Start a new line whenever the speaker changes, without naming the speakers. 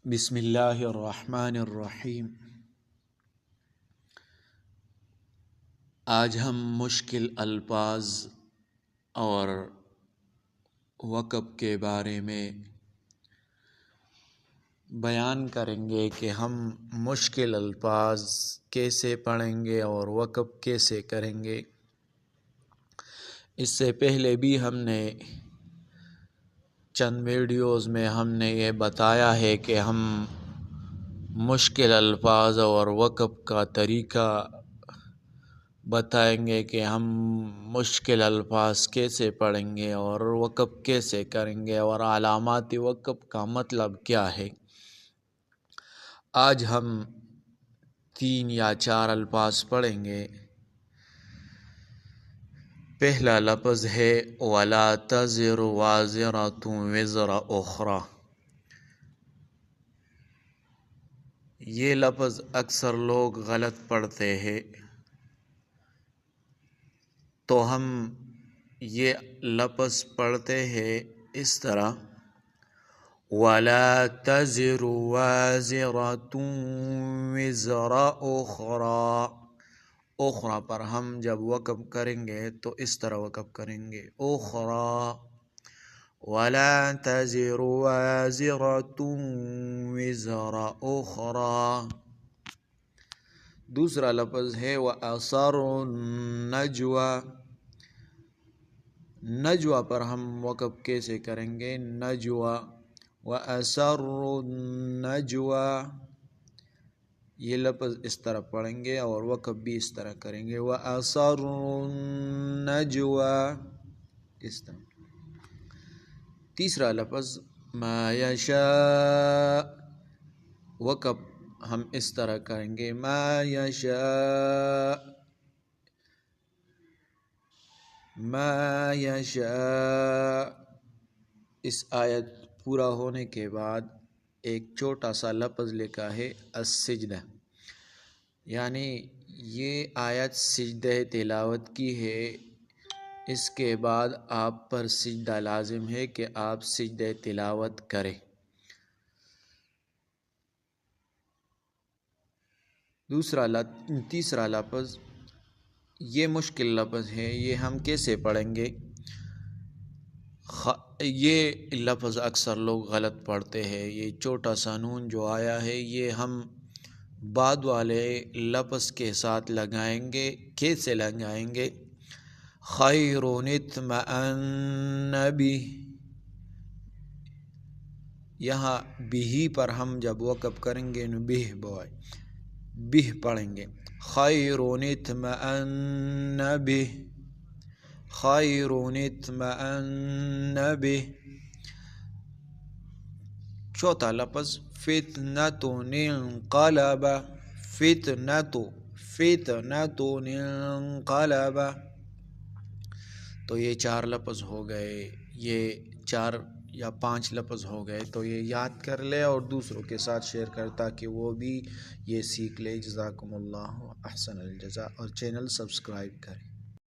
بسم اللہ الرحمن الرحیم۔ آج ہم مشکل الفاظ اور وقف کے بارے میں بیان کریں گے کہ ہم مشکل الفاظ کیسے پڑھیں گے اور وقف کیسے کریں گے۔ اس سے پہلے بھی ہم نے چند ویڈیوز میں ہم نے یہ بتایا ہے کہ ہم مشکل الفاظ اور وقف کا طریقہ بتائیں گے کہ ہم مشکل الفاظ کیسے پڑھیں گے اور وقف کیسے کریں گے اور علامات وقف کا مطلب کیا ہے۔ آج ہم 3 یا 4 الفاظ پڑھیں گے۔ پہلا لفظ ہے وَلَا تَزِرُ وَازِرَةٌ وِزْرَ أُخْرَى۔ یہ لفظ اکثر لوگ غلط پڑھتے ہیں، تو ہم یہ لفظ پڑھتے ہیں اس طرح وَلَا تَزِرُ وَازِرَةٌ وِزْرَ أُخْرَى۔ اخرى پر ہم جب وقف کریں گے تو اس طرح وقف کریں گے اخرى، وَلَا تَزِرُ وَازِرَةٌ وِزْرَ أُخْرَى۔ دوسرا لفظ ہے وَأَسَرُّوا النَّجْوَىٰ۔ نجوہ پر ہم وقف کیسے کریں گے نجوہ، وَأَسَرُّوا النَّجْوَىٰ۔ یہ لفظ اس طرح پڑھیں گے اور وقف بھی اس طرح کریں گے وَأَسَرُّوا النَّجْوَىٰ، اس طرح۔ تیسرا لفظ مَا يَشَاءُ، وقف ہم اس طرح کریں گے مَا يَشَاءُ، مَا يَشَاءُ۔ اس آیت پورا ہونے کے بعد ایک چھوٹا سا لفظ لکھا ہے السجدہ، یعنی یہ آیت سجدہ تلاوت کی ہے۔ اس کے بعد آپ پر سجدہ لازم ہے کہ آپ سجدہ تلاوت کریں۔ تیسرا لفظ یہ مشکل لفظ ہے، یہ ہم کیسے پڑھیں گے؟ یہ لفظ اکثر لوگ غلط پڑھتے ہیں۔ یہ چھوٹا سا نون جو آیا ہے یہ ہم بعد والے لفظ کے ساتھ لگائیں گے۔ کیسے لگائیں گے؟ خیر اطمأن بہ، یہاں بھی پر ہم جب وقف کریں گے بہ پڑھیں گے خیر اطمأن بہ، خیر اطمأن بہ۔ چوتھا لفظ فتنۃ انقلب، فتنۃ انقلب۔ تو یہ 4 لفظ ہو گئے، یہ 4 یا 5 لفظ ہو گئے، تو یہ یاد کر لے اور دوسروں کے ساتھ شیئر کر تاکہ وہ بھی یہ سیکھ لے۔ جزاکم اللہ احسن الجزاء، اور چینل سبسکرائب کریں۔